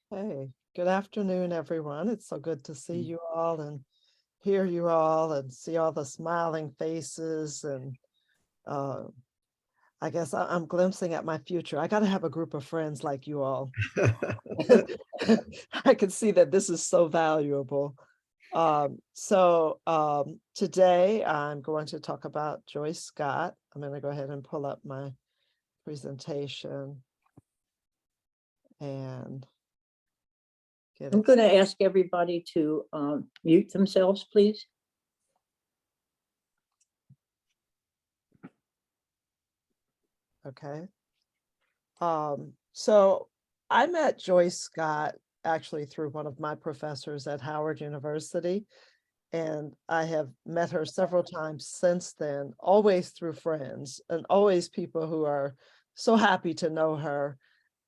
Hey, good afternoon, everyone. It's so good to see you all and hear you all and see all the smiling faces. And uh, I guess I'm glimpsing at my future. I got to have a group of friends like you all. I can see that this is so valuable. Today I'm going to talk about Joyce Scott. I'm going to go ahead and pull up my presentation and get I'm it. going to ask everybody to mute themselves, please. Okay. So I met Joyce Scott actually through one of my professors at Howard University, and I have met her several times since then, always through friends and always people who are so happy to know her.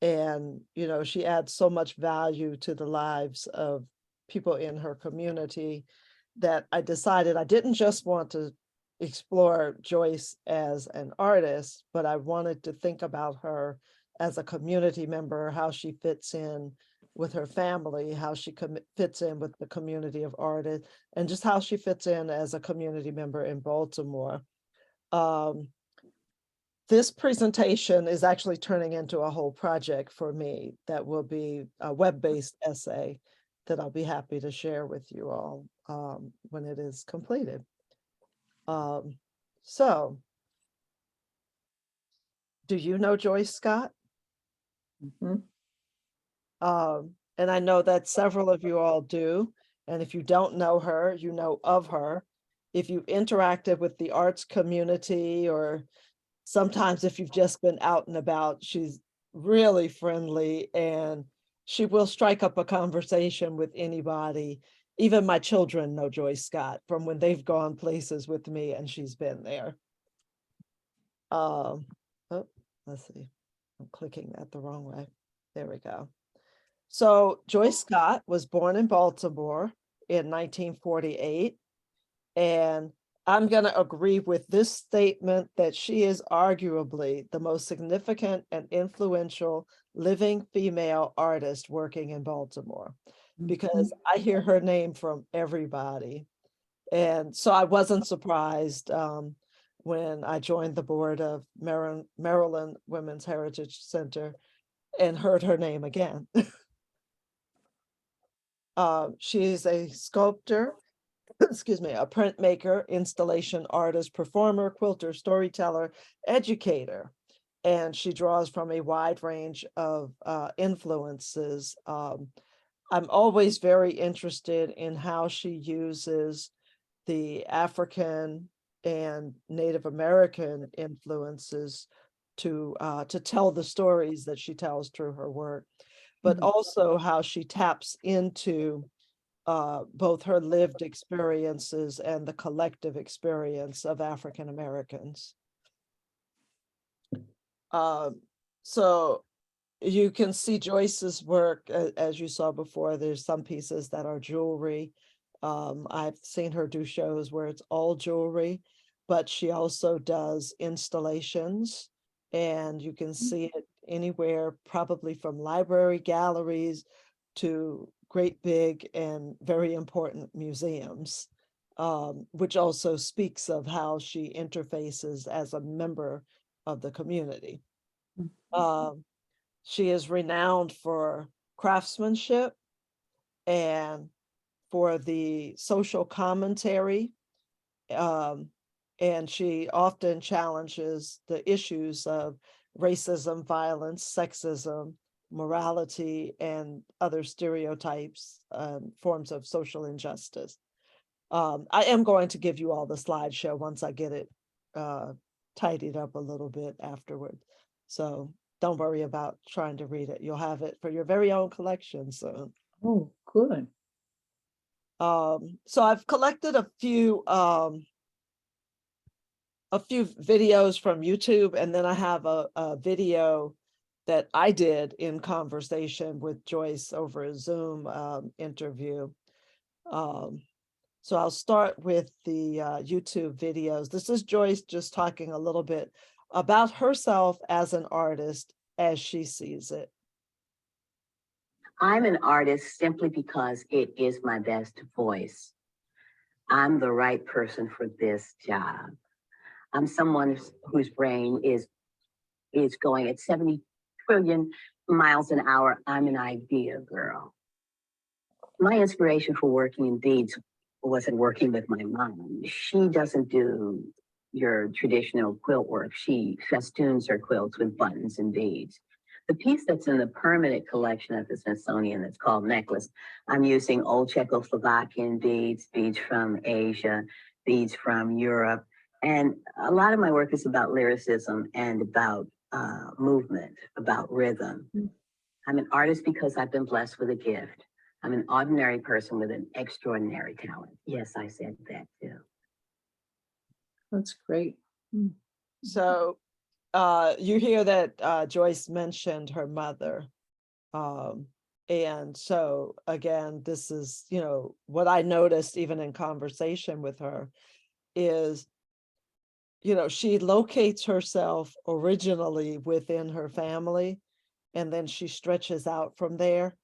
And, you know, she adds so much value to the lives of people in her community that I decided I didn't just want to explore Joyce as an artist, but I wanted to think about her as a community member, how she fits in with her family, how she fits in with the community of artists, and just how she fits in as a community member in Baltimore. Um, this presentation is actually turning into a whole project for me that will be a web-based essay that I'll be happy to share with you all when it is completed. So, do you know Joyce Scott? Mhm. And I know that several of you all do. And if you don't know her, you know of her. If you interacted with the arts community, or sometimes if you've just been out and about, she's really friendly and she will strike up a conversation with anybody. Even my children know Joyce Scott from when they've gone places with me and she's been there. Oh, let's see. I'm clicking that the wrong way. There we go. So Joyce Scott was born in Baltimore in 1948, and I'm going to agree with this statement that she is arguably the most significant and influential living female artist working in Baltimore, because I hear her name from everybody. And so I wasn't surprised when I joined the board of Maryland Women's Heritage Center and heard her name again. She is a sculptor, excuse me, a printmaker, installation artist, performer, quilter, storyteller, educator, and she draws from a wide range of influences. I'm always very interested in how she uses the African and Native American influences to tell the stories that she tells through her work, but also how she taps into both her lived experiences and the collective experience of African Americans. So you can see Joyce's work, as you saw before. There's some pieces that are jewelry. I've seen her do shows where it's all jewelry, but she also does installations, and you can see it anywhere, probably from library galleries to great big and very important museums, which also speaks of how she interfaces as a member of the community. She is renowned for craftsmanship and for the social commentary. And she often challenges the issues of racism, violence, sexism, morality, and other stereotypes, forms of social injustice. I am going to give you all the slideshow once I get it tidied up a little bit afterward. So don't worry about trying to read it. You'll have it for your very own collection soon. Oh, good. So I've collected a few videos from YouTube, and then I have a video that I did in conversation with Joyce over a Zoom interview. So I'll start with the YouTube videos. This is Joyce just talking a little bit about herself as an artist as she sees it. I'm an artist simply because it is my best voice. I'm the right person for this job. I'm someone whose brain is going at 70 trillion miles an hour. I'm an idea girl. My inspiration for working in beads wasn't working with my mom. She doesn't do your traditional quilt work. She festoons her quilts with buttons and beads. The piece that's in the permanent collection at the Smithsonian that's called Necklace, I'm using old Czechoslovakian beads, beads from Asia, beads from Europe. And a lot of my work is about lyricism and about movement, about rhythm. I'm an artist because I've been blessed with a gift. I'm an ordinary person with an extraordinary talent. Yes, I said that too. That's great. So you hear that Joyce mentioned her mother. And so again, this is, you know, what I noticed even in conversation with her is, you know, she locates herself originally within her family, and then she stretches out from there,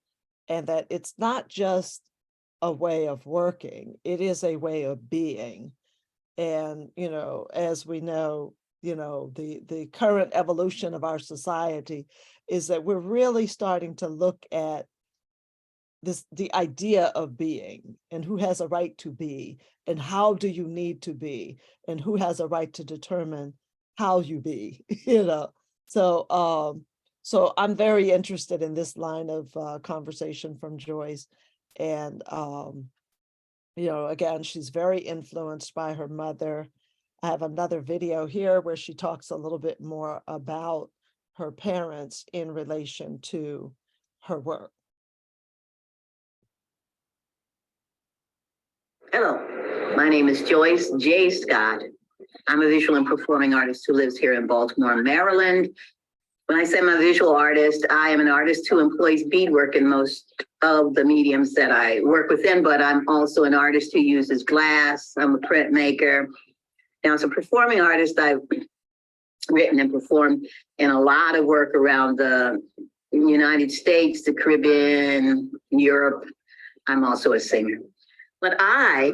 and that it's not just a way of working, it is a way of being. And, you know, as we know, you know, the current evolution of our society is that we're really starting to look at this, the idea of being, and who has a right to be, and how do you need to be, and who has a right to determine how you be, you know. So so I'm very interested in this line of conversation from Joyce. And you know, again, she's very influenced by her mother. I have another video here where she talks a little bit more about her parents in relation to her work. Hello, my name is Joyce J. Scott. I'm a visual and performing artist who lives here in Baltimore, Maryland. When I say I'm a visual artist, I am an artist who employs beadwork in most of the mediums that I work within, but I'm also an artist who uses glass. I'm a printmaker. Now, as a performing artist, I've written and performed in a lot of work around the United States, the Caribbean, Europe. I'm also a singer. But I,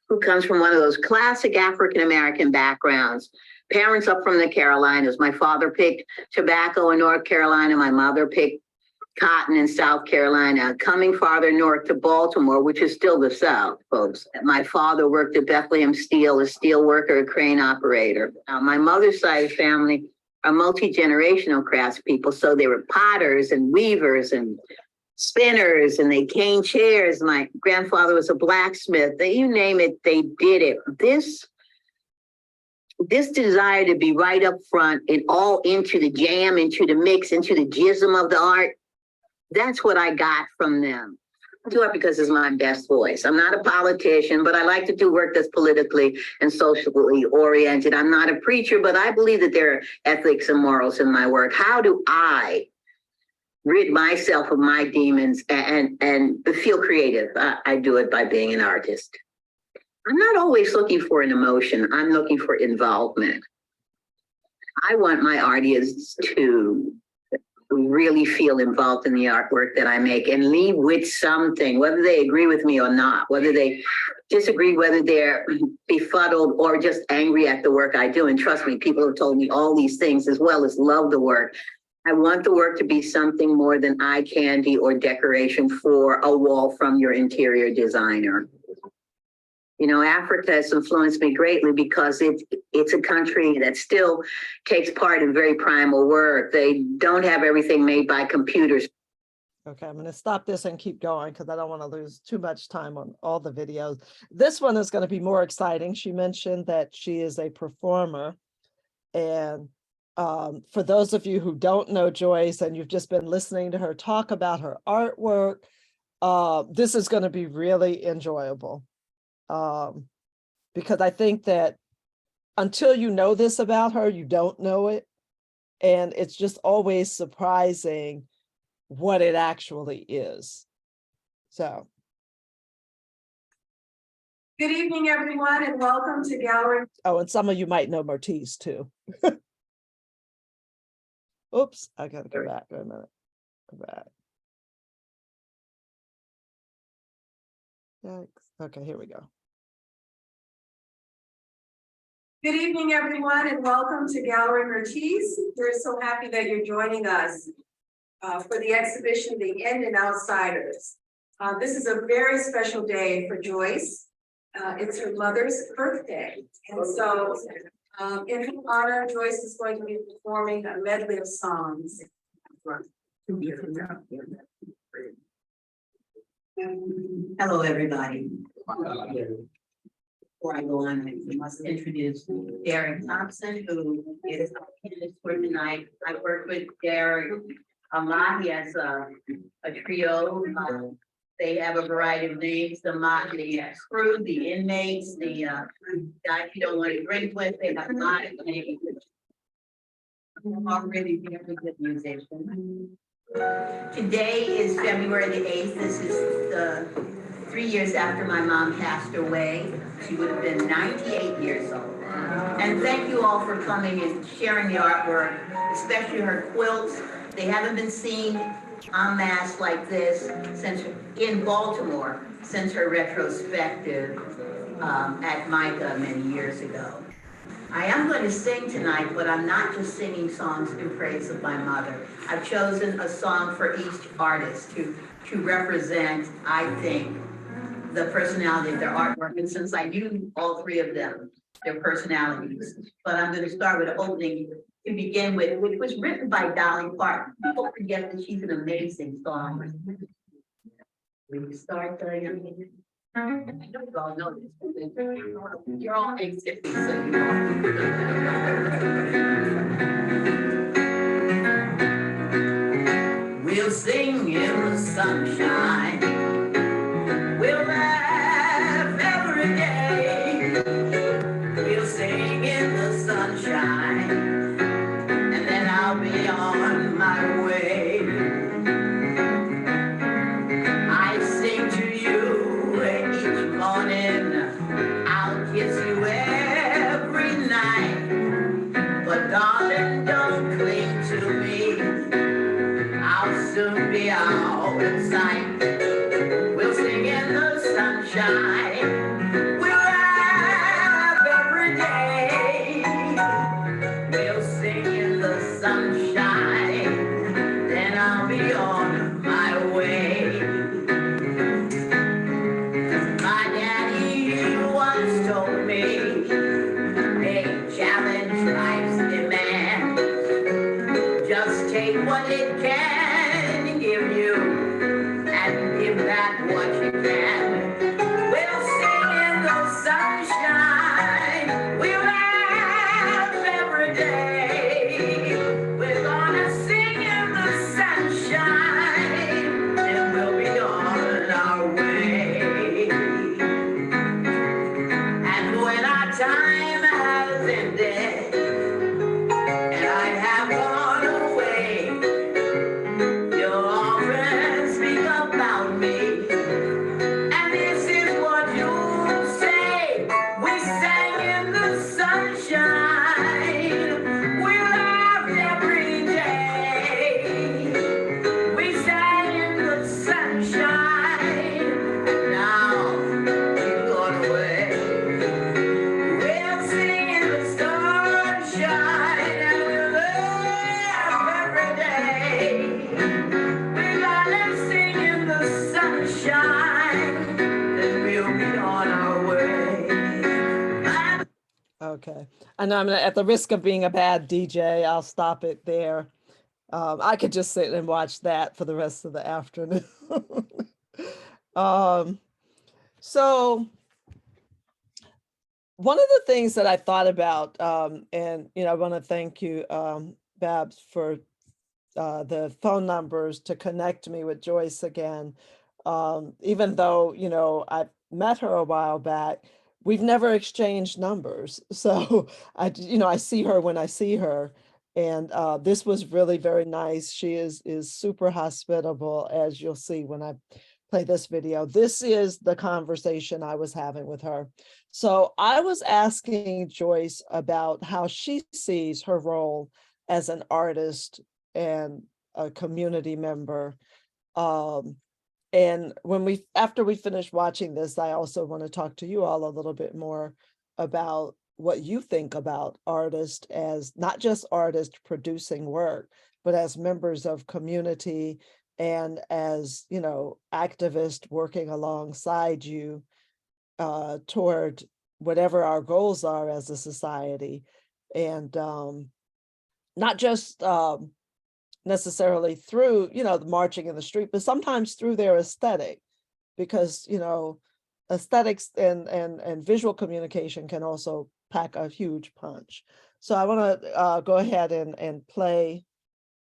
who comes from one of those classic African-American backgrounds, parents up from the Carolinas. My father picked tobacco in North Carolina. My mother picked cotton in South Carolina. Coming farther north to Baltimore, which is still the South, folks. My father worked at Bethlehem Steel, a steel worker, a crane operator. My mother's side of the family are multi-generational craftspeople. So they were potters and weavers and spinners, and they cane chairs. My grandfather was a blacksmith. You name it, they did it. This desire to be right up front and all into the jam, into the mix, into the jism of the art, that's what I got from them. I do it because it's my best voice. I'm not a politician, but I like to do work that's politically and socially oriented. I'm not a preacher, but I believe that there are ethics and morals in my work. How do I rid myself of my demons and feel creative? I do it by being an artist. I'm not always looking for an emotion. I'm looking for involvement. I want my artists to really feel involved in the artwork that I make and leave with something, whether they agree with me or not, whether they disagree, whether they're befuddled or just angry at the work I do. And trust me, people have told me all these things as well as love the work. I want the work to be something more than eye candy or decoration for a wall from your interior designer. You know, Africa has influenced me greatly because it's a country that still takes part in very primal work. They don't have everything made by computers. Okay, I'm going to stop this and keep going because I don't want to lose too much time on all the videos. This one is going to be more exciting. She mentioned that she is a performer. And for those of you who don't know Joyce and you've just been listening to her talk about her artwork, this is going to be really enjoyable. Because I think that until you know this about her, you don't know it. And it's just always surprising what it actually is. So. Good evening, everyone, and welcome to Gallery. Oh, and some of you might know Martise too. Oops, I gotta go back. Wait a minute. Go back. Yikes. Okay, here we go. Good evening, everyone, and welcome to Gallery Mertiz. We're so happy that you're joining us for the exhibition, The In and Outsiders. This is a very special day for Joyce. It's her mother's birthday. And so in her honor, Joyce is going to be performing a medley of songs. Hello, everybody. Before I go on, I must introduce Derek Thompson, who is our pianist for tonight. I work with Derek a lot. He has a trio. They have a variety of names: the crew, the inmates, the guys you don't want to drink with. They have a lot of names. I'm already very good musician. Today is February the 8th. This is 3 years after my mom passed away. She would have been 98 years old. And thank you all for coming and sharing the artwork, especially her quilts. They haven't been seen en masse like this since in Baltimore, since her retrospective at MICA many years ago. I am going to sing tonight, but I'm not just singing songs in praise of my mother. I've chosen a song for each artist to represent, I think, the personality of their artwork. And since I knew all three of them, their personalities, but I'm going to start with an opening to begin with, which was written by Dolly Parton. People forget that she's an amazing songwriter. We start the I know you all know this. You're all ex-hippies, so you know. We'll sing in the sunshine. We'll laugh every day. We'll sing in the sunshine. And then I'll be on my way. I sing to you each morning, I'll kiss you every night. But darling, don't cling to me. I'll soon be out of sight. We'll sing in the sunshine. We'll laugh every day. We'll sing in the sunshine. Then I'll be on my way. Told me a challenge life's demand. Just take what it can give you and give back what you can. We'll sing in the sunshine. We'll laugh every day. We're gonna sing in the sunshine, and we'll be on our way. Time has ended, and I have gone away. You'll often speak about me, and this is what you'll say. We sang in the sunshine. We laughed every day. We sang in the sunshine. Now you've gone away. Okay, and I'm at the risk of being a bad DJ, I'll stop it there. I could just sit and watch that for the rest of the afternoon. So one of the things that I thought about, and I want to thank you, Babs, for the phone numbers to connect me with Joyce again. Even though, I've met her a while back, we've never exchanged numbers. So I see her when I see her. And this was really very nice. She is super hospitable, as you'll see when I play this video. This is the conversation I was having with her. So I was asking Joyce about how she sees her role as an artist and a community member And after we finish watching this, I also want to talk to you all a little bit more about what you think about artists as not just artists producing work, but as members of community and as, activists working alongside you toward whatever our goals are as a society. And not just necessarily through, the marching in the street, but sometimes through their aesthetic, because, aesthetics and visual communication can also pack a huge punch. So I want to go ahead and play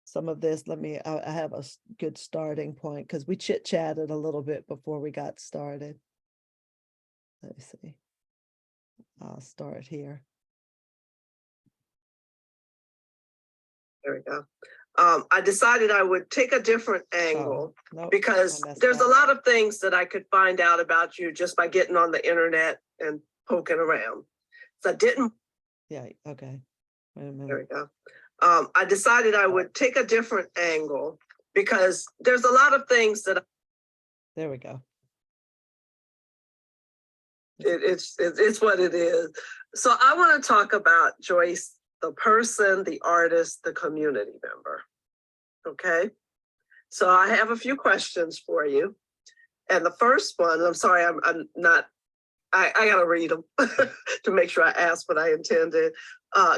some of this. I have a good starting point because we chit-chatted a little bit before we got started. Let me see. I'll start here. There we go. I decided I would take a different angle Nope, because I messed there's a up. lot of things that I could find out about you just by getting on the internet and poking around. So I didn't. Yeah, okay. Wait a minute. There we go. I decided I would take a different angle because there's a lot of things that There we go. it's what it is. So I want to talk about Joyce, the person, the artist, the community member. Okay. So I have a few questions for you. And the first one, I'm sorry, I'm not, I gotta read them to make sure I ask what I intended.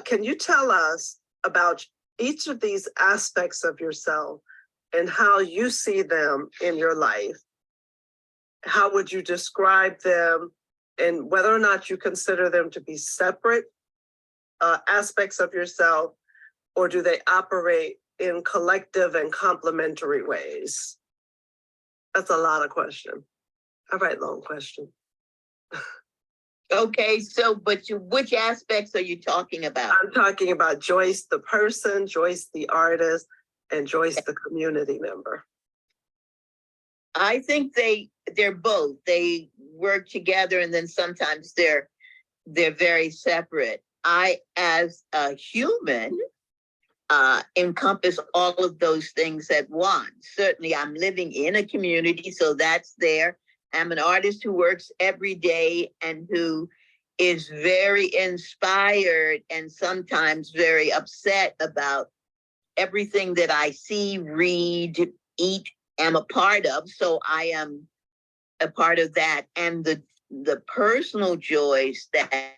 Can you tell us about each of these aspects of yourself and how you see them in your life? How would you describe them and whether or not you consider them to be separate aspects of yourself, or do they operate in collective and complementary ways? That's a lot of questions. I write long questions. Okay, so, which aspects are you talking about? I'm talking about Joyce, the person, Joyce, the artist, and Joyce, the community member. I think they're both. They work together, and then sometimes they're very separate. I, as a human, encompass all of those things at once. Certainly, I'm living in a community, so that's there. I'm an artist who works every day and who is very inspired and sometimes very upset about everything that I see, read, eat, am a part of. So I am a part of that. And the personal joys that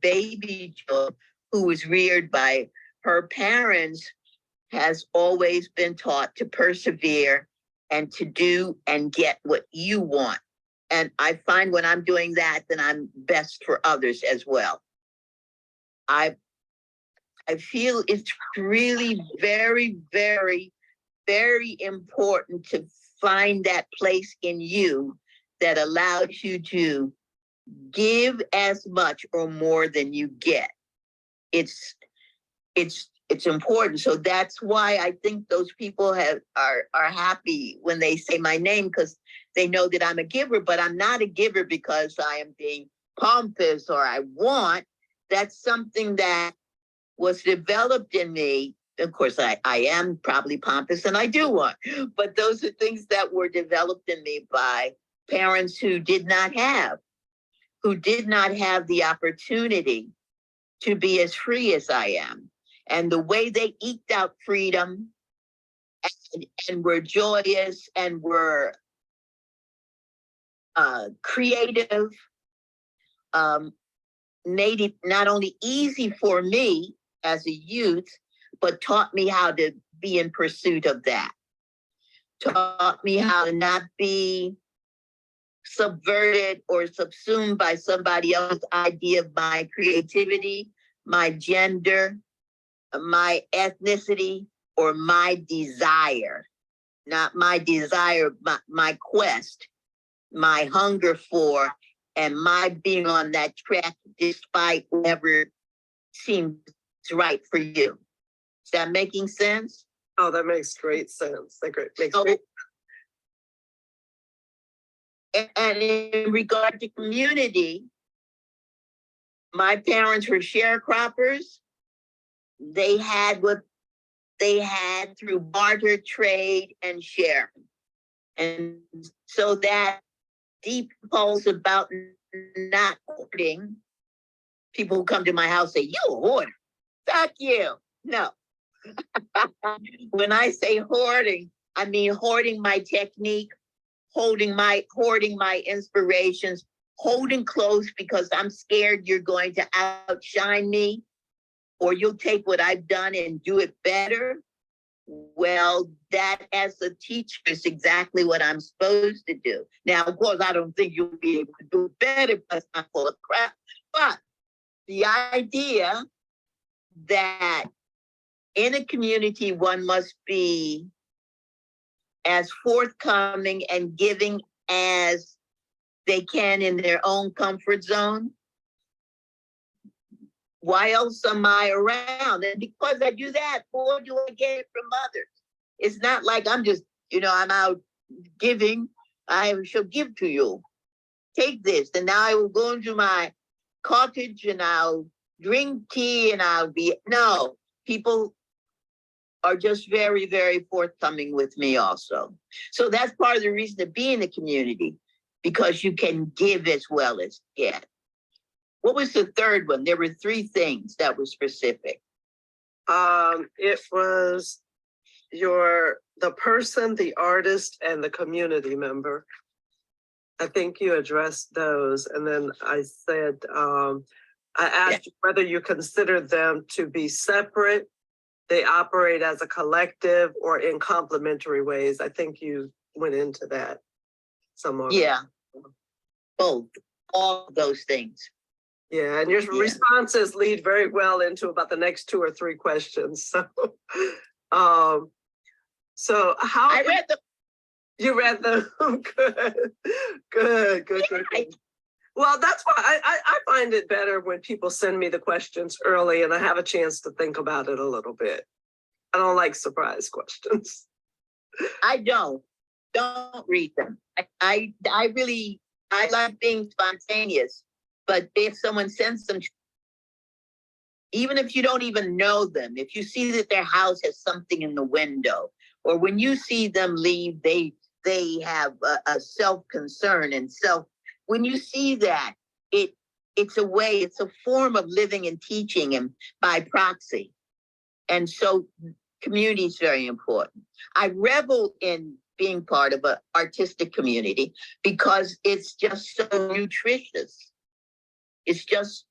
baby Joy, who was reared by her parents, has always been taught to persevere and to do and get what you want. And I find when I'm doing that, then I'm best for others as well. I feel it's really very, very, very important to find that place in you that allows you to give as much or more than you get. It's important. So that's why I think those people are happy when they say my name, because they know that I'm a giver, but I'm not a giver because I am being pompous or I want. That's something that was developed in me. Of course, I am probably pompous and I do want, but those are things that were developed in me by parents who did not have the opportunity to be as free as I am. And the way they eked out freedom and were joyous and were creative, made it not only easy for me as a youth, but taught me how to be in pursuit of that. Taught me how to not be subverted or subsumed by somebody else's idea of my creativity, my gender, my ethnicity, or my desire. Not my desire, my quest, my hunger for, and my being on that track despite whatever seems right for you. Is that making sense? Oh, that makes great sense. And in regard to community, my parents were sharecroppers. They had what they had through barter, trade, and sharing. And so that deep impulse about not hoarding, people who come to my house say, you a hoarder. Fuck you. No. When I say hoarding, I mean hoarding my technique, hoarding my inspirations, holding close because I'm scared you're going to outshine me, or you'll take what I've done and do it better. Well, that as a teacher is exactly what I'm supposed to do. Now, of course, I don't think you'll be able to do it better because I'm full of crap. But the idea that in a community, one must be as forthcoming and giving as they can in their own comfort zone. Why else am I around? And because I do that, boy, do I get it from others. It's not like I'm just, I'm out giving. I shall give to you. Take this. And now I will go into my cottage and I'll drink tea and no, people are just very, very forthcoming with me also. So that's part of the reason to be in the community, because you can give as well as get. What was the third one? There were 3 things that were specific. It was the person, the artist, and the community member. I think you addressed those. And then I said, I asked you whether you consider them to be separate, they operate as a collective, or in complementary ways. I think you went into that somewhat. Yeah, both, all of those things. Yeah, and your responses lead very well into about the next 2 or 3 questions. So, so how I read them. You read them? Good. Well, that's why I find it better when people send me the questions early and I have a chance to think about it a little bit. I don't like surprise questions. I don't read them. I like being spontaneous. But if someone sends them, even if you don't even know them, if you see that their house has something in the window, or when you see them leave, they have a self-concern and when you see that, it's a form of living and teaching and by proxy. And so community is very important. I revel in being part of an artistic community because it's just so nutritious. It's just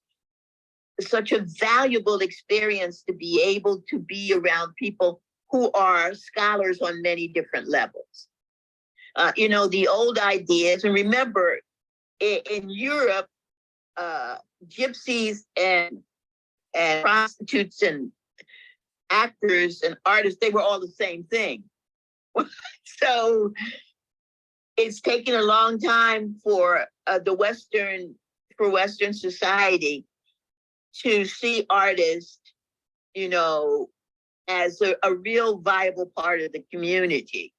such a valuable experience to be able to be around people who are scholars on many different levels. The old ideas, and remember, in Europe, gypsies and prostitutes and actors and artists, they were all the same thing. So it's taken a long time for Western society to see artists, as a real viable part of the community.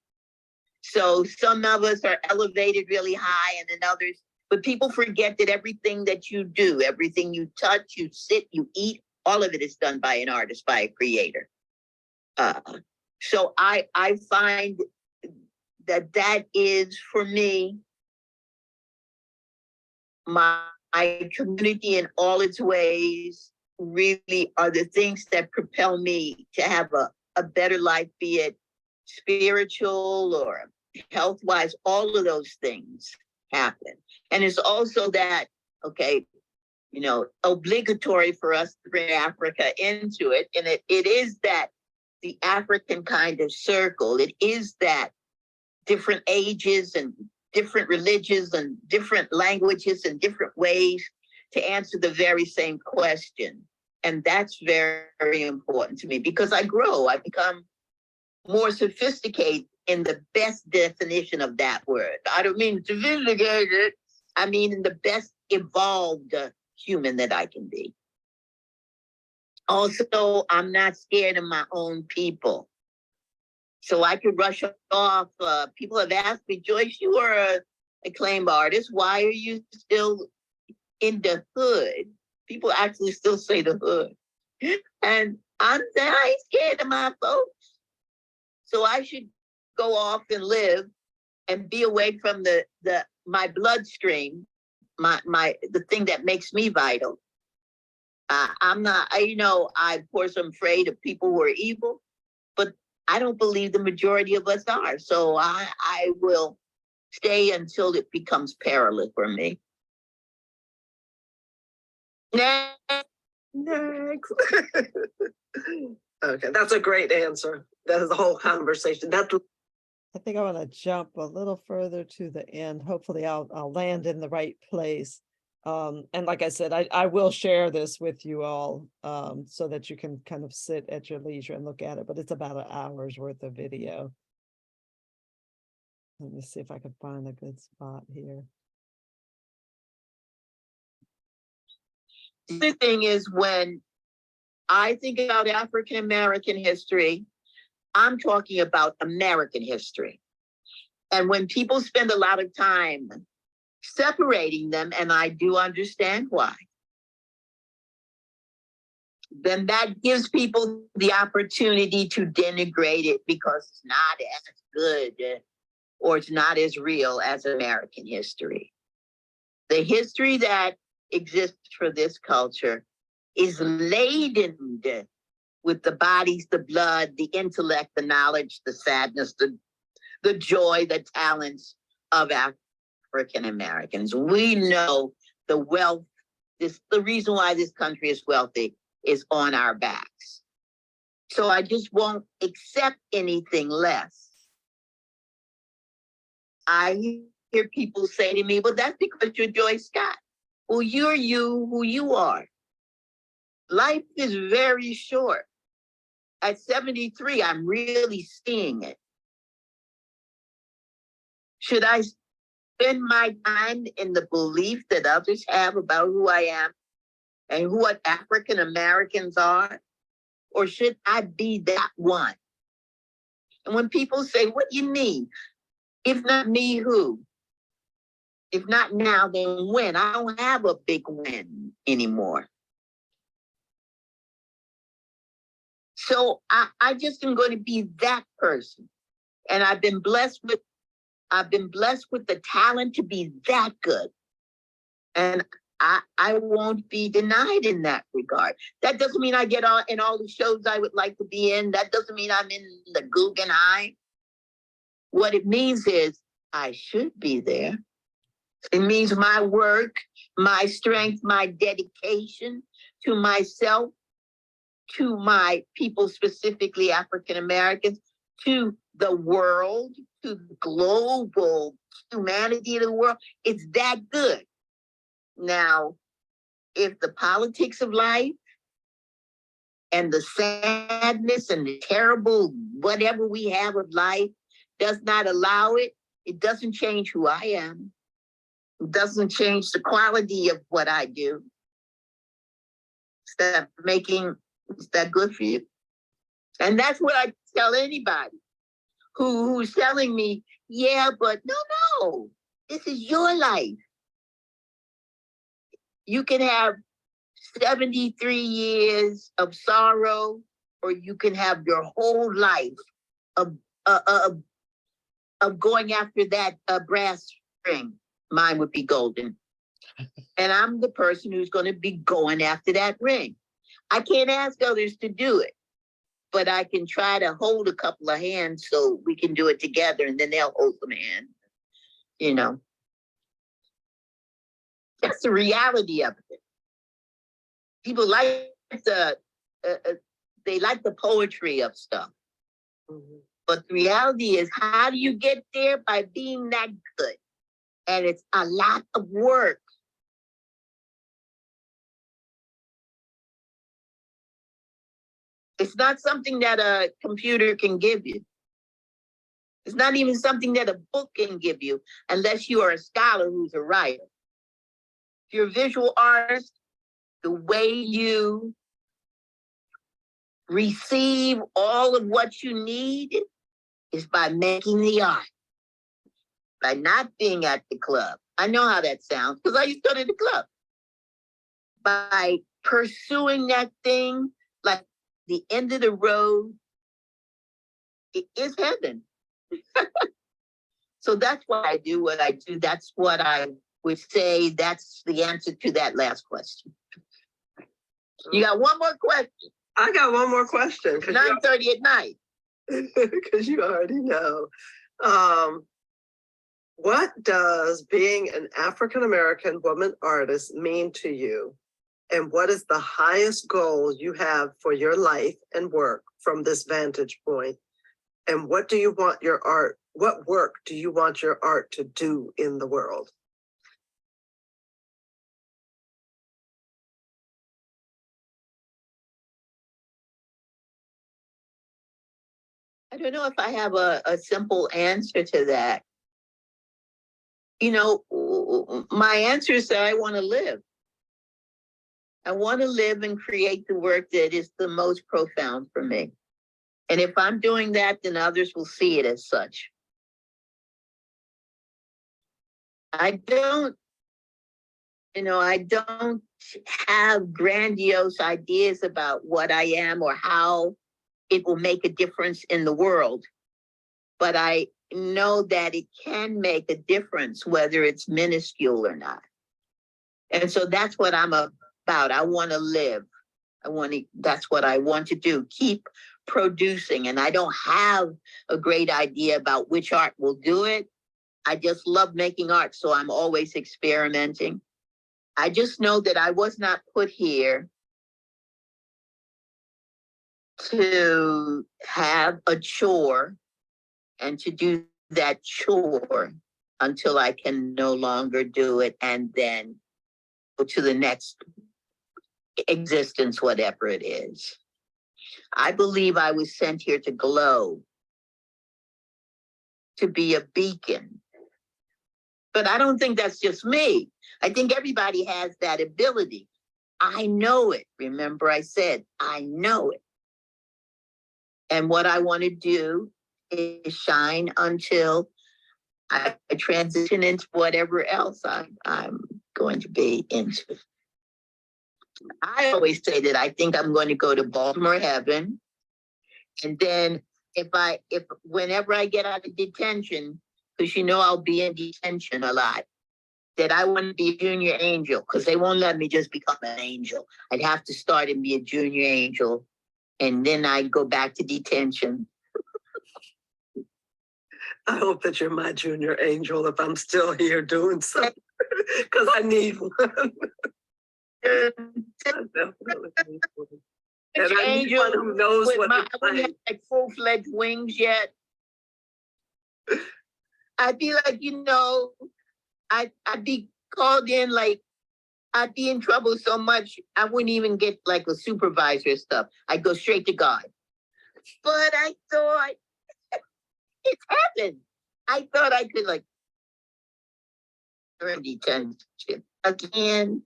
So some of us are elevated really high and then others, but people forget that everything that you do, everything you touch, you sit, you eat, all of it is done by an artist, by a creator. So I find that is, for me, my community in all its ways really are the things that propel me to have a better life, be it spiritual or health-wise, all of those things happen. And it's also that, obligatory for us to bring Africa into it. And it is that the African kind of circle. It is that different ages and different religions and different languages and different ways to answer the very same question. And that's very, very important to me because I grow, I become more sophisticated in the best definition of that word. I don't mean sophisticated, I mean in the best evolved human that I can be. Also, I'm not scared of my own people. So I could rush off. People have asked me, Joyce, you are an acclaimed artist. Why are you still in the hood? People actually still say the hood. And I ain't scared of my folks. So I should go off and live and be away from my bloodstream, the thing that makes me vital. I'm not, I of course I'm afraid of people who are evil, but I don't believe the majority of us are. So I will stay until it becomes perilous for me. Next. Next. Okay, that's a great answer. That is the whole conversation. That's I think I want to jump a little further to the end. Hopefully I'll land in the right place. And like I said, I will share this with you all so that you can kind of sit at your leisure and look at it, but it's about an hour's worth of video. Let me see if I can find a good spot here. The thing is, when I think about African American history, I'm talking about American history. And when people spend a lot of time separating them, and I do understand why, then that gives people the opportunity to denigrate it because it's not as good or it's not as real as American history. The history that exists for this culture is laden with the bodies, the blood, the intellect, the knowledge, the sadness, the joy, the talents of African Americans. We know the wealth, the reason why this country is wealthy is on our backs. So I just won't accept anything less. I hear people say to me, well, that's because you're Joyce Scott. Well, you're you who you are. Life is very short. At 73, I'm really seeing it. Should I spend my time in the belief that others have about who I am and what African Americans are? Or should I be that one? And when people say, what do you mean? If not me, who? If not now, then when? I don't have a big win anymore. So I just am going to be that person. And I've been blessed with the talent to be that good. And I won't be denied in that regard. That doesn't mean I get in all the shows I would like to be in. That doesn't mean I'm in the Guggenheim. What it means is I should be there. It means my work, my strength, my dedication to myself, to my people, specifically African Americans, to the world, to the global humanity of the world. It's that good. Now, if the politics of life and the sadness and the terrible whatever we have of life does not allow it, it doesn't change who I am. It doesn't change the quality of what I do. Is that good for you? And that's what I tell anybody who's telling me, yeah, but no, this is your life. You can have 73 years of sorrow, or you can have your whole life of going after that brass ring. Mine would be golden. And I'm the person who's going to be going after that ring. I can't ask others to do it, but I can try to hold a couple of hands so we can do it together, and then they'll hold some hands. That's the reality of it. People like they like the poetry of stuff. Mm-hmm. But the reality is, how do you get there? By being that good. And it's a lot of work. It's not something that a computer can give you. It's not even something that a book can give you, unless you are a scholar who's a writer. If you're a visual artist, the way you receive all of what you need is by making the art, by not being at the club. I know how that sounds because I used to go to the club. By pursuing that thing, like the end of the road, it is heaven. So that's why I do what I do. That's what I would say. That's the answer to that last question. You got one more question? I got one more question. 9:30 at night. Because you already know. What does being an African-American woman artist mean to you? And what is the highest goal you have for your life and work from this vantage point? And what do you want your art, what work do you want your art to do in the world? I don't know if I have a simple answer to that. You know, my answer is that I want to live. I want to live and create the work that is the most profound for me. And if I'm doing that, then others will see it as such. I don't have grandiose ideas about what I am or how it will make a difference in the world. But I know that it can make a difference, whether it's minuscule or not. And so that's what I'm about. I want to live. That's what I want to do. Keep producing. And I don't have a great idea about which art will do it. I just love making art. So I'm always experimenting. I just know that I was not put here to have a chore and to do that chore until I can no longer do it and then go to the next existence, whatever it is. I believe I was sent here to glow, to be a beacon. But I don't think that's just me. I think everybody has that ability. I know it. Remember, I said, I know it. And what I want to do is shine until I transition into whatever else I'm going to be into. I always say that I think I'm going to go to Baltimore Heaven. And then whenever I get out of detention, because you know I'll be in detention a lot, that I want to be a junior angel, because they won't let me just become an angel. I'd have to start and be a junior angel. And then I'd go back to detention. I hope that you're my junior angel if I'm still here doing something, because I need one. I definitely need one. And I need one who knows what I wouldn't have like full-fledged wings yet. I'd be like, I'd be called in, like, I'd be in trouble so much, I wouldn't even get like a supervisor stuff. I'd go straight to God. But I thought, it's heaven. I thought I could like earn detention again.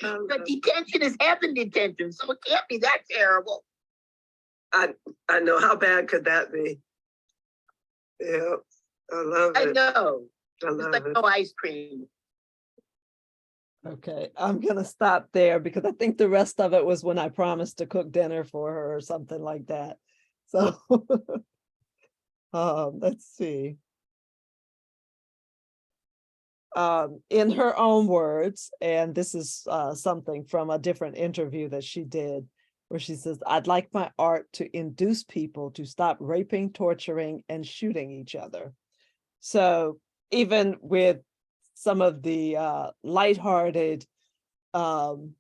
But detention is heaven detention, so it can't be that terrible. I know. How bad could that be? Yeah, I love it. I know. I It's love like it. no ice cream. Okay, I'm gonna stop there because I think the rest of it was when I promised to cook dinner for her or something like that. So let's see. In her own words, and this is something from a different interview that she did, where she says, "I'd like my art to induce people to stop raping, torturing, and shooting each other." So even with some of the lighthearted, and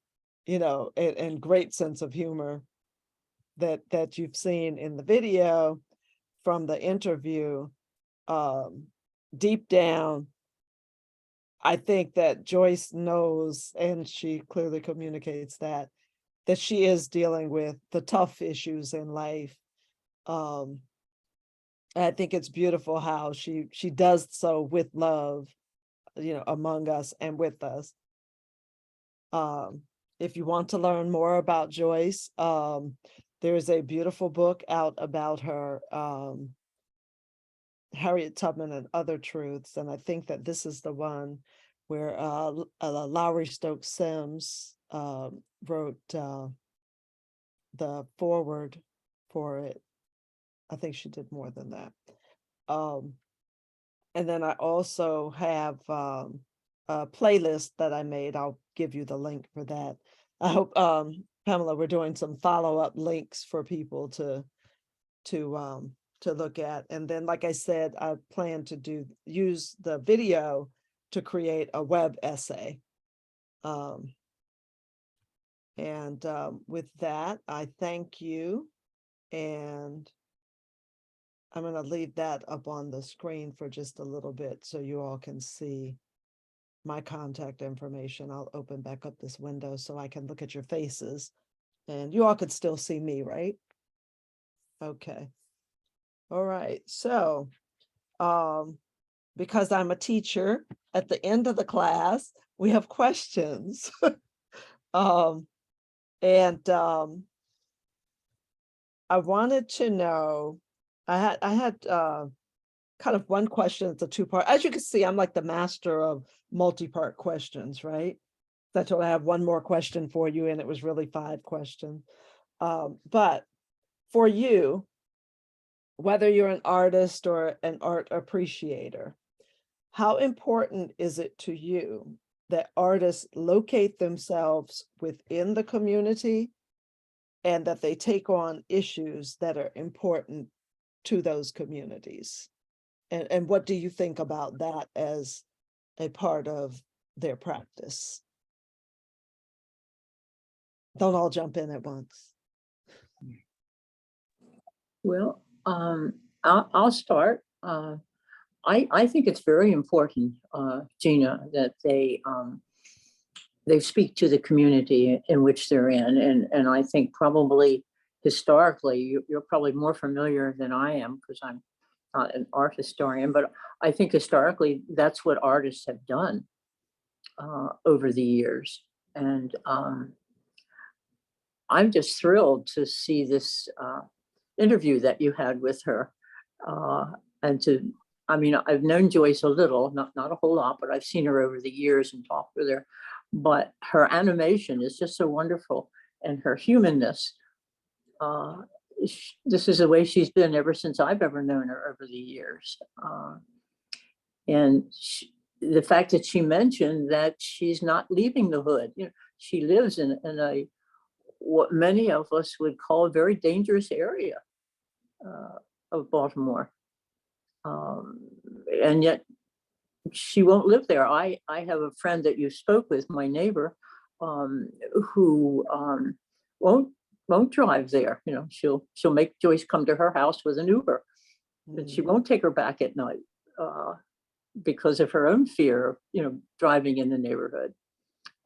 great sense of humor that you've seen in the video from the interview, deep down, I think that Joyce knows, and she clearly communicates that she is dealing with the tough issues in life. I think it's beautiful how she does so with love, among us and with us. If you want to learn more about Joyce, there is a beautiful book out about her, Harriet Tubman and Other Truths. And I think that this is the one where Lowry Stokes Sims wrote the foreword for it. I think she did more than that. And then I also have a playlist that I made. I'll give you the link for that. I hope, Pamela, we're doing some follow-up links for people to look at. And then, like I said, I plan to use the video to create a web essay. With that, I thank you. And I'm going to leave that up on the screen for just a little bit so you all can see my contact information. I'll open back up this window so I can look at your faces and you all could still see me, right? Okay. All right. So, because I'm a teacher, at the end of the class, we have questions. I wanted to know, I had kind of one question. It's a two-part. As you can see, I'm like the master of multi-part questions, right? That's what I have one more question for you, and it was really 5 questions. But for you, whether you're an artist or an art appreciator, how important is it to you that artists locate themselves within the community and that they take on issues that are important to those communities? And what do you think about that as a part of their practice? Don't all jump in at once. Well, I'll start. I think it's very important, Gina, that they speak to the community in which they're in. And I think probably historically, you're probably more familiar than I am because I'm not an art historian, but I think historically that's what artists have done over the years. And I'm just thrilled to see this interview that you had with her. I mean, I've known Joyce a little, not a whole lot, but I've seen her over the years and talked with her. But her animation is just so wonderful, and her humanness. This is the way she's been ever since I've ever known her over the years. And the fact that she mentioned that she's not leaving the hood, you know, she lives in a what many of us would call a very dangerous area of Baltimore. And yet she won't live there. I have a friend that you spoke with, my neighbor, who won't drive there. You know, she'll make Joyce come to her house with an Uber, but she won't take her back at night because of her own fear of, you know, driving in the neighborhood.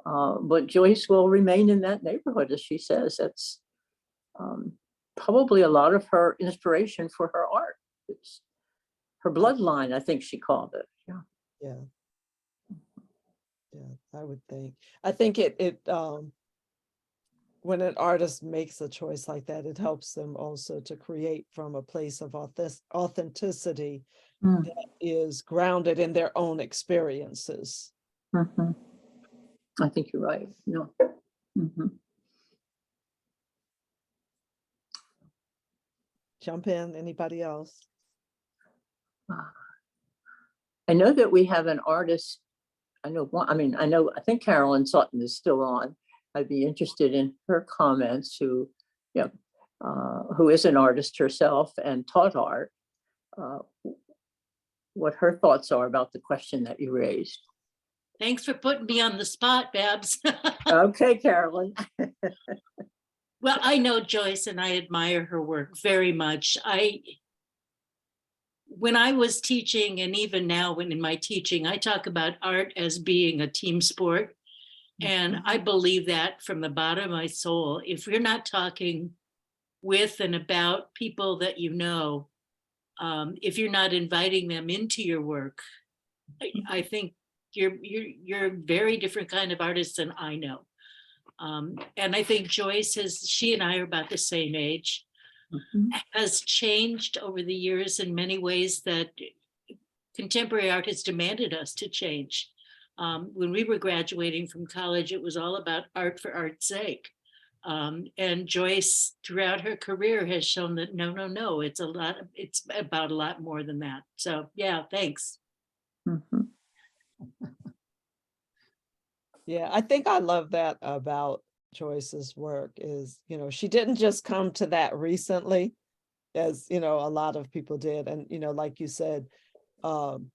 But Joyce will remain in that neighborhood, as she says. That's probably a lot of her inspiration for her art. It's her bloodline, I think she called it. Yeah. Yeah, I would think. I think it when an artist makes a choice like that, it helps them also to create from a place of authenticity that is grounded in their own experiences. Mm-hmm. I think you're right. No. Mm-hmm. Jump in, anybody else? I know that we have an artist. I think Carolyn Sutton is still on. I'd be interested in her comments, who is an artist herself and taught art, what her thoughts are about the question that you raised. Thanks for putting me on the spot, Babs. Okay, Carolyn. Well, I know Joyce and I admire her work very much. When I was teaching, and even now when in my teaching, I talk about art as being a team sport. And I believe that from the bottom of my soul. If you're not talking with and about people that you know, if you're not inviting them into your work, I think you're a very different kind of artist than I know. And I think Joyce she and I are about the same age, has changed over the years in many ways that contemporary art has demanded us to change. When we were graduating from college, it was all about art for art's sake. And Joyce, throughout her career, has shown that no, it's about a lot more than that. So yeah, thanks. Mhm. Yeah, I think I love that about Joyce's work is, she didn't just come to that recently, as, a lot of people did. And, like you said, um,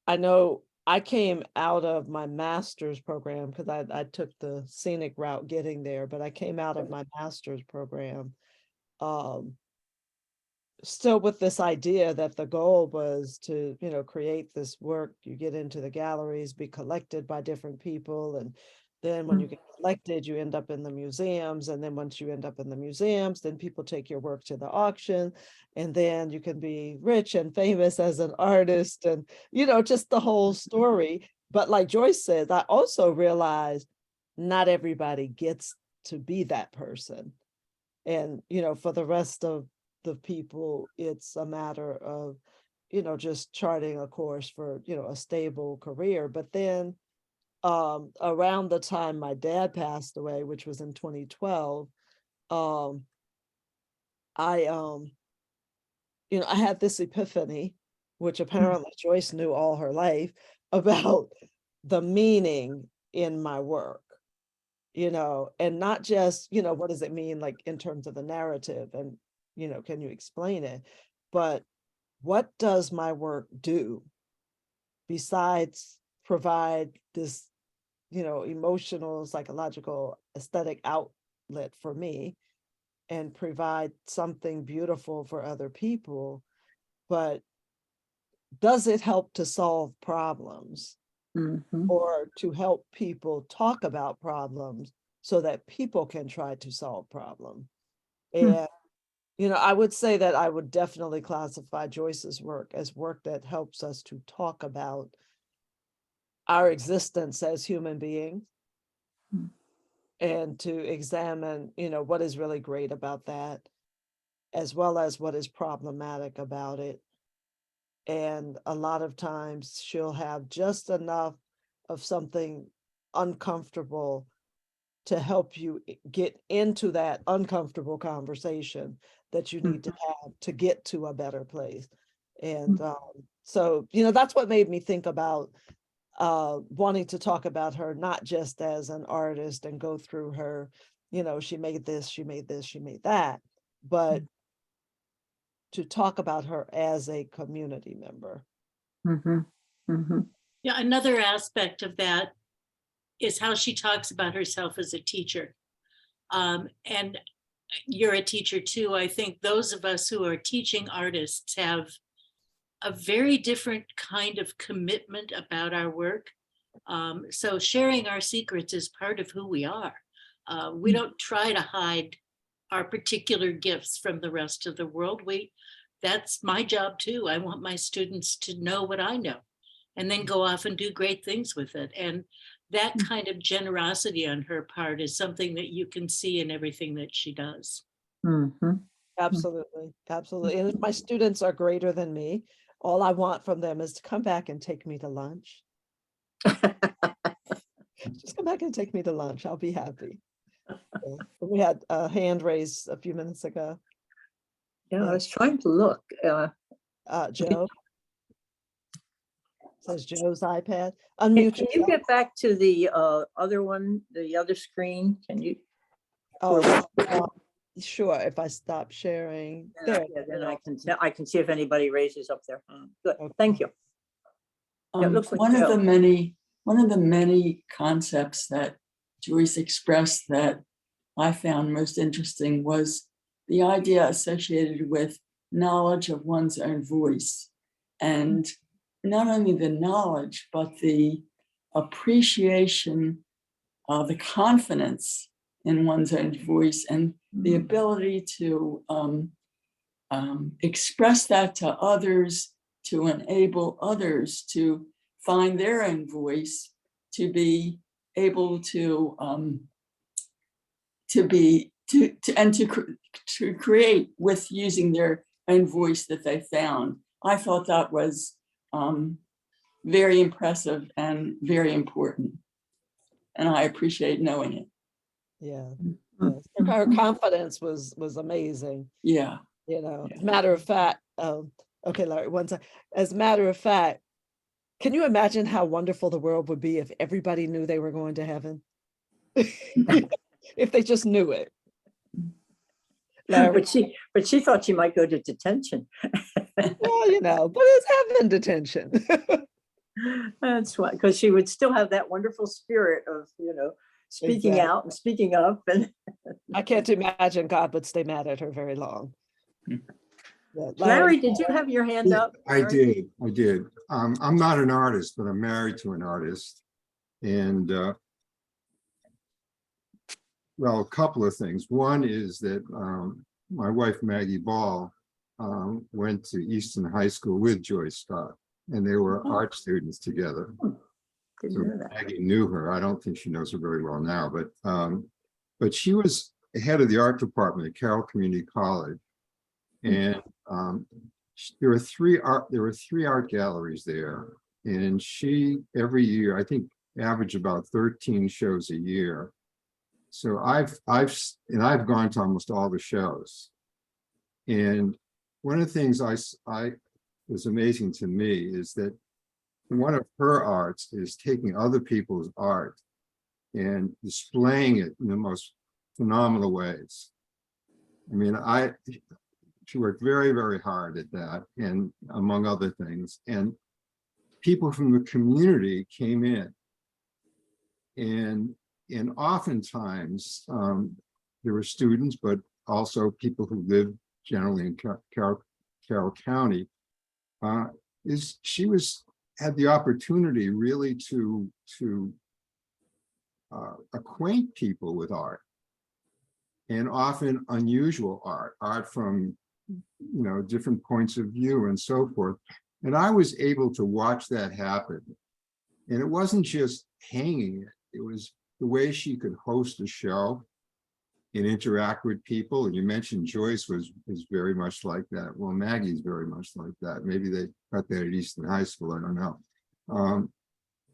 I know I came out of my master's program because I took the scenic route getting there, but I came out of my master's program um, still with this idea that the goal was to, create this work. You get into the galleries, be collected by different people. And then when you get collected, you end up in the museums. And then once you end up in the museums, then people take your work to the auction. And then you can be rich and famous as an artist and, just the whole story. But like Joyce says, I also realized not everybody gets to be that person. And, for the rest of the people, it's a matter of, just charting a course for, a stable career. But then around the time my dad passed away, which was in 2012, I I had this epiphany, which apparently Joyce knew all her life, about the meaning in my work, and not just, what does it mean, like in terms of the narrative and, can you explain it? But what does my work do besides provide this, emotional, psychological, aesthetic outlet for me and provide something beautiful for other people? But does it help to solve problems Mhm. or to help people talk about problems so that people can try to solve problems? And I would say that I would definitely classify Joyce's work as work that helps us to talk about our existence as human beings Mm. and to examine, what is really great about that, as well as what is problematic about it. And a lot of times she'll have just enough of something uncomfortable to help you get into that uncomfortable conversation that you need to have to get to a better place. And so, that's what made me think about wanting to talk about her, not just as an artist and go through her, she made this, she made this, she made that, but to talk about her as a community member. Mhm. Mhm. Yeah, another aspect of that is how she talks about herself as a teacher. And you're a teacher too. I think those of us who are teaching artists have a very different kind of commitment about our work. So sharing our secrets is part of who we are. We don't try to hide our particular gifts from the rest of the world. That's my job too. I want my students to know what I know and then go off and do great things with it. And that kind of generosity on her part is something that you can see in everything that she does. Mhm. Absolutely, absolutely. And if my students are greater than me, all I want from them is to come back and take me to lunch. Just come back and take me to lunch. I'll be happy. Yeah. We had a hand raised a few minutes ago. Yeah, I Yeah. was trying to look. Joe, says Joe's iPad. Can Unmute can you yourself. get back to the other one, the other screen? Can you? Oh, sure, if I stop sharing. There. Yeah, then I can see if anybody raises up their hand. Good, Okay. thank you. Yeah, it looks like one of Joe. the many concepts that Joyce expressed that I found most interesting was the idea associated with knowledge of one's own voice. And not only the knowledge, but the appreciation, the confidence in one's own voice and the ability to express that to others, to enable others to find their own voice, to be able to create with using their own voice that they found. I thought that was very impressive and very important, and I appreciate knowing it. Yeah. Yes. Her confidence was amazing. Yeah. As a matter of fact, okay, Larry, one time, as a matter of fact, Can you imagine how wonderful the world would be if everybody knew they were going to heaven? If they just knew it. Larry, But she thought she might go to detention. well, you know, but it's heaven detention. That's why, because she would still have that wonderful spirit of, speaking Exactly. out and speaking up and. I can't imagine God would stay mad at her very long. Yeah, Larry, did you have your hand up? I did. I'm not an artist, but I'm married to an artist. And well, a couple of things. One is that my wife, Maggie Ball, went to Easton High School with Joyce Scott, and they were art students together. Didn't So know that. Maggie knew her. I don't think she knows her very well now, but she was head of the art department at Carroll Community College. And there were three art galleries there, and she every year, I think, averaged about 13 shows a year. So I've gone to almost all the shows. And one of the things I was amazing to me is that one of her arts is taking other people's art and displaying it in the most phenomenal ways. I mean, she worked very, very hard at that, and among other things. And people from the community came in, and oftentimes there were students, but also people who lived generally in Carroll County. She had the opportunity really to acquaint people with art, and often unusual art from different points of view and so forth. And I was able to watch that happen. And it wasn't just hanging it, it was the way she could host a show and interact with people. And you mentioned Joyce is very much like that. Well, Maggie's very much like that. Maybe they got that at Easton High School, I don't know.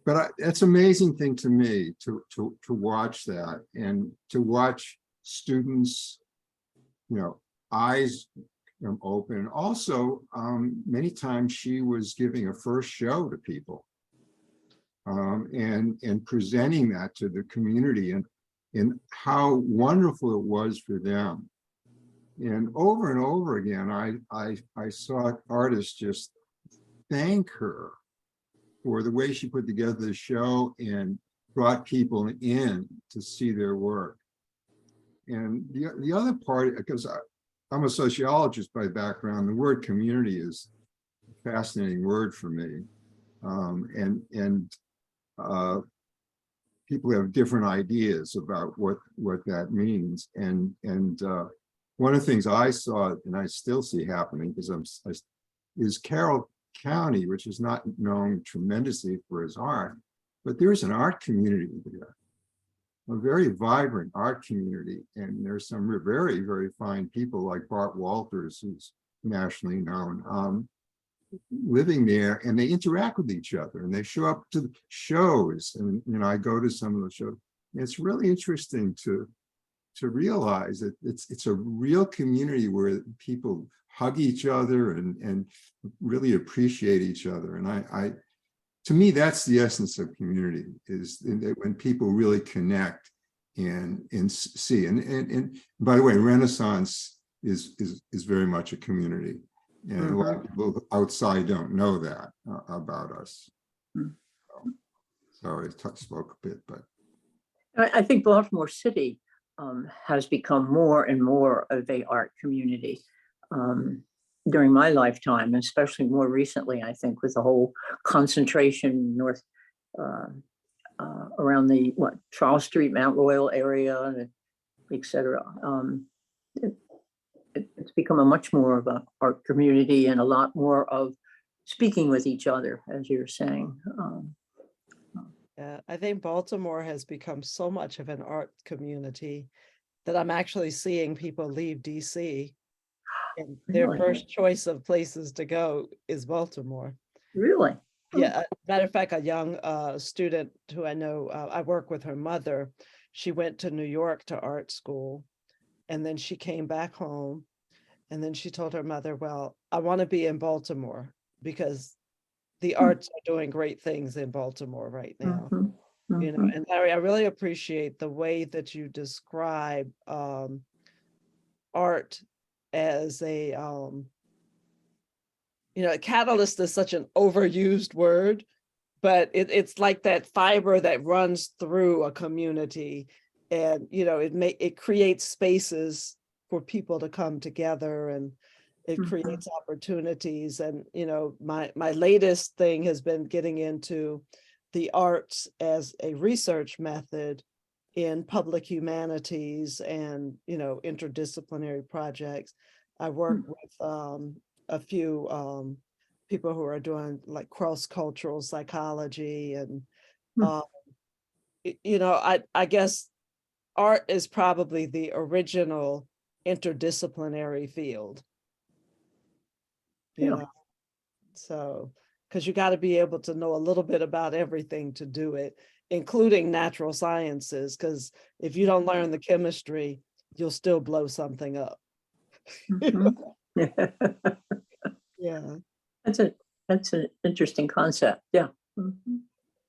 But it's an amazing thing to me to watch that, and to watch students, eyes open. Also, many times she was giving a first show to people, and presenting that to the community, and how wonderful it was for them. And over again, I saw artists just thank her for the way she put together the show and brought people in to see their work. And the other part, because I'm a sociologist by background, the word community is a fascinating word for me. People have different ideas about what that means. And one of the things I saw, and I still see happening, because is Carroll County, which is not known tremendously for its art, but there's an art community there, a very vibrant art community. And there's some very, very fine people like Bart Walters, who's nationally known, living there, and they interact with each other, and they show up to the shows. And I go to some of the shows. And it's really interesting to realize that it's a real community where people hug each other and really appreciate each other. And to me, that's the essence of community, is when people really connect and see. And by the way, Renaissance is very much a community. And a lot of people outside don't know that about us. Sorry, I spoke a bit, but. I think Baltimore City has become more and more of an art community during my lifetime, especially more recently, I think, with the whole concentration north around the Charles Street, Mount Royal area, et cetera. It's become a much more of an art community, and a lot more of speaking with each other, as you're saying. Yeah, I think Baltimore has become so much of an art community that I'm actually seeing people leave DC, and their Really? first choice of places to go is Baltimore. Really? Yeah, matter of fact, a young student who I know, I work with her mother. She went to New York to art school, and then she came back home, and then she told her mother, well, I want to be in Baltimore because the arts are doing great things in Baltimore right now. Mhm, You know, mhm. and Larry, I really appreciate the way that you describe art as a a catalyst is such an overused word, but it's like that fiber that runs through a community, and it creates spaces for people to come together, and it creates opportunities. And my latest thing has been getting into the arts as a research method in public humanities and interdisciplinary projects. I work with a few people who are doing like cross-cultural psychology, and I guess art is probably the original interdisciplinary field, you Yeah. know. So, because you got to be able to know a little bit about everything to do it, including natural sciences, because if you don't learn the chemistry, you'll still blow something up. Mhm. Yeah, That's an interesting concept. Yeah. Mhm,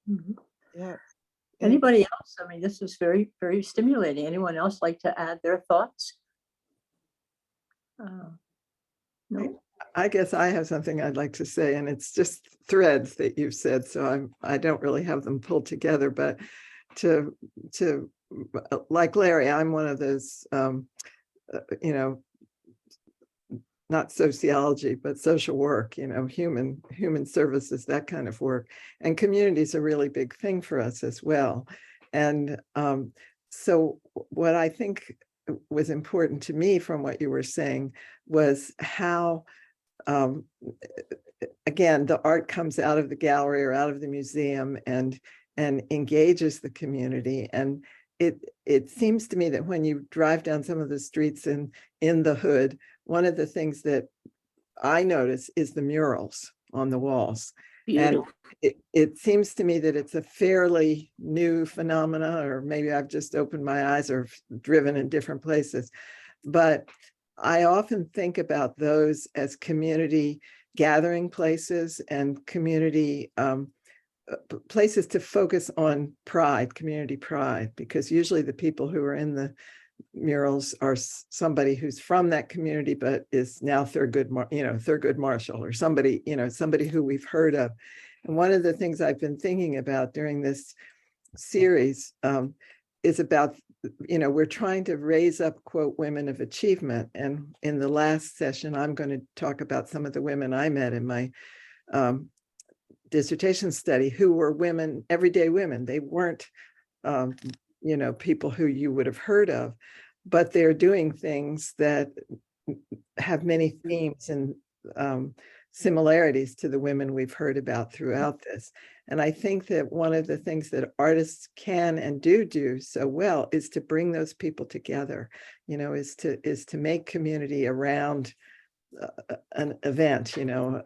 mhm. yeah. Anybody else? I mean, this is very, very stimulating. Anyone else like to add their thoughts? No? I guess I have something I'd like to say, and it's just threads that you've said, so I don't really have them pulled together, but to like Larry, I'm one of those not sociology, but social work, human services, that kind of work. And community is a really big thing for us as well. And so what I think was important to me from what you were saying was how, again, the art comes out of the gallery or out of the museum and engages the community. And it seems to me that when you drive down some of the streets in the hood, one of the things that I notice is the murals on the walls. Beautiful. And it seems to me that it's a fairly new phenomena, or maybe I've just opened my eyes or driven in different places. But I often think about those as community gathering places and community places to focus on pride, community pride, because usually the people who are in the murals are somebody who's from that community, but is now Thurgood Marshall, or somebody who we've heard of. And one of the things I've been thinking about during this series is about, we're trying to raise up, quote, women of achievement. And in the last session, I'm going to talk about some of the women I met in my dissertation study who were women, everyday women. They weren't people who you would have heard of, but they're doing things that have many themes and similarities to the women we've heard about throughout this. And I think that one of the things that artists can and do so well is to bring those people together, is to make community around an event, an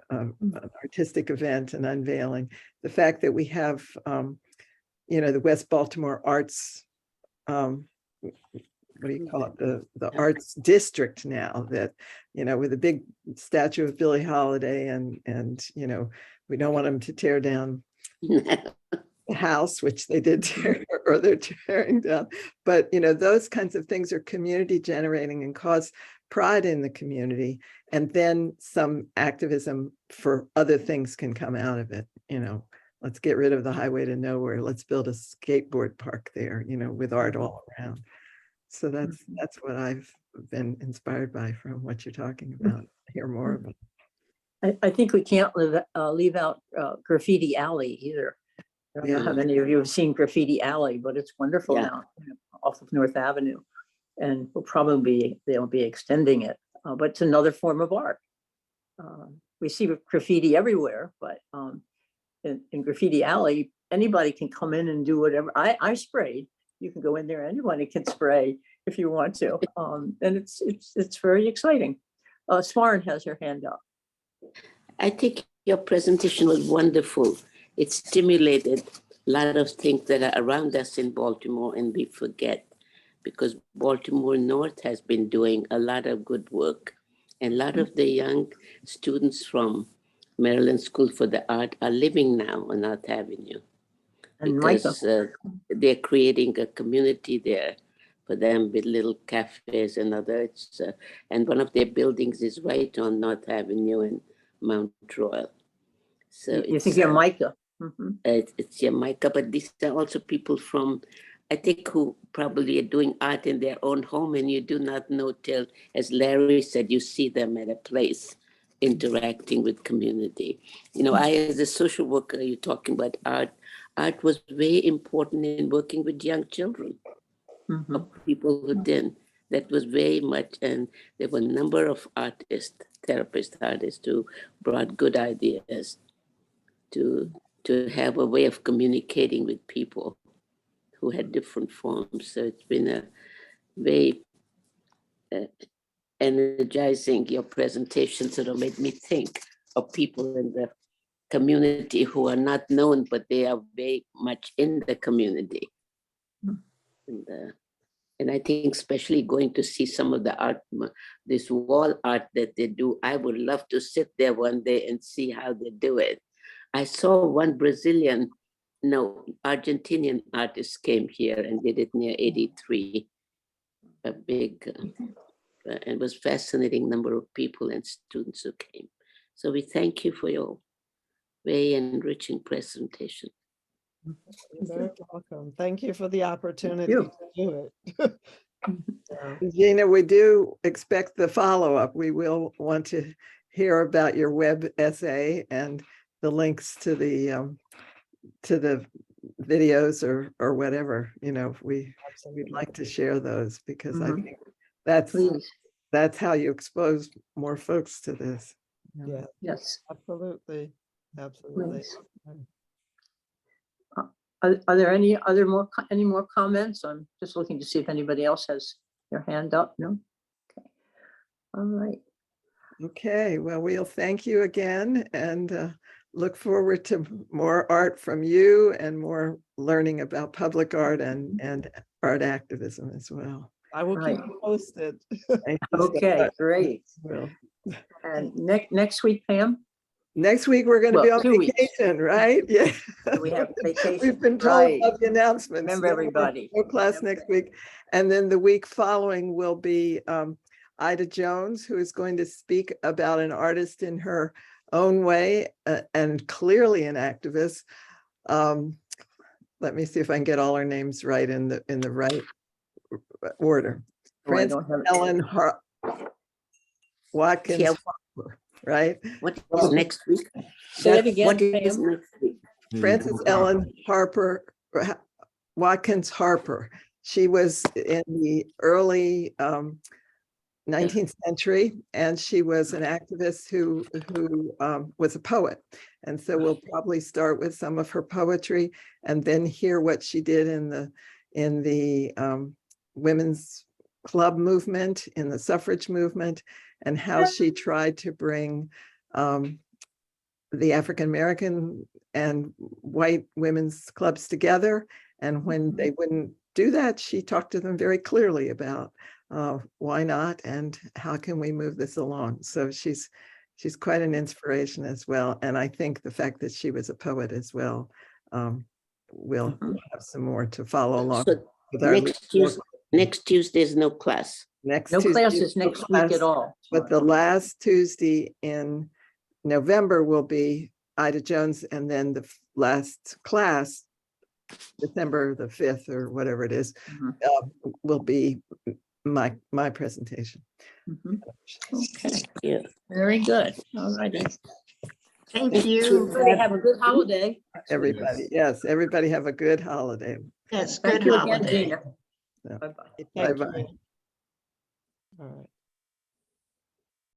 artistic event, an unveiling. The fact that we have the West Baltimore Arts, what do you call it? The Arts District now, that, with a big statue of Billie Holiday, and we don't want them to tear down the house, which they did tear, or they're tearing down. But, those kinds of things are community generating and cause pride in the community. And then some activism for other things can come out of it, Let's get rid of the highway to nowhere. Let's build a skateboard park there, with art all around. So that's what I've been inspired by from what you're talking about. Hear more about. I think we can't leave out Graffiti Alley either. I don't know how many of you have seen Graffiti Alley, but it's wonderful now, off of North Avenue, and they'll be extending it. But it's another form of art. We see graffiti everywhere, but in Graffiti Alley, anybody can come in and do whatever. I sprayed. You can go in there. Anybody can spray if you want to, and it's very exciting. Smarn has her hand up. I think your presentation was wonderful. It stimulated a lot of things that are around us in Baltimore, and we forget, because Baltimore North has been doing a lot of good work, and a lot of the young students from Maryland School for the Art are living now on North Avenue. And Micah, Because they're creating a community there for them with little cafes and others. And one of their buildings is right on North Avenue in Mount Royal. So you think you're Micah? Mhm. it's Jamaica, but these are also people from, I think, who probably are doing art in their own home, and you do not know till, as Larry said, you see them at a place interacting with community. You know, I, as a social worker, you're talking about art. Art was very important in working with young children, Mhm. of people who didn't. That was very much, and there were a number of artists, therapist artists, who brought good ideas to have a way of communicating with people who had different forms. So it's been a very energizing, your presentation sort of made me think of people in the community who are not known, but they are very much in the community. And I think especially going to see some of the art, this wall art that they do, I would love to sit there one day and see how they do it. I saw one Argentinian artist came here and did it near 83, a big, it was fascinating number of people and students who came. So we thank you for your very enriching presentation. You're very welcome. Thank you for the opportunity you. to do it. Gina, we do expect the follow-up. We will want to hear about your web essay and the links to the videos or whatever, you know, we'd like to share those, because I Mhm. think Please, that's how you expose more folks to this. you know. Yeah, yes. absolutely. Absolutely. Please. Are there any more comments? I'm just looking to see if anybody else has their hand up. No? Okay. All right. Okay, well, we'll thank you again and look forward to more art from you and more learning about public art and art activism as well. I will keep Right. you posted. Thank you so Okay, much. great. Well, And next week, Pam, next week, we're going to be Well, on 2 weeks. vacation, right? Yeah. we have vacation. We've been told Right. of the announcements. Remember, everybody. No class next week. And then the week following will be Ida Jones, who is going to speak about an artist in her own way and clearly an activist. Let me see if I can get all her names right in the right order. Oh, I Frances don't have it. Ellen Watkins, Yeah. right? What is next week? Say it again, What is Pam. next week? Frances Ellen Watkins Harper. She was in the early 19th century, and she was an activist who was a poet. And so we'll probably start with some of her poetry and then hear what she did in the women's club movement, in the suffrage movement, and how she tried to bring the African-American and white women's clubs together. And when they wouldn't do that, she talked to them very clearly about why not and how can we move this along. So she's quite an inspiration as well. And I think the fact that she was a poet as well, we'll have some more to follow along. So with our next Tuesday is no class. next No Tuesday, classes no next week class, at all. but the last Tuesday in November will be Ida Jones, and then the last class, December the 5th or whatever it is, will be my presentation. Mhm. Okay, Yeah. very good. All righty. Thank you. Everybody have a good holiday. Everybody, yes, everybody have a good holiday. Yes, Thank good you again, holiday. Gina. Yeah. Bye-bye. Thank Bye-bye. you. All right.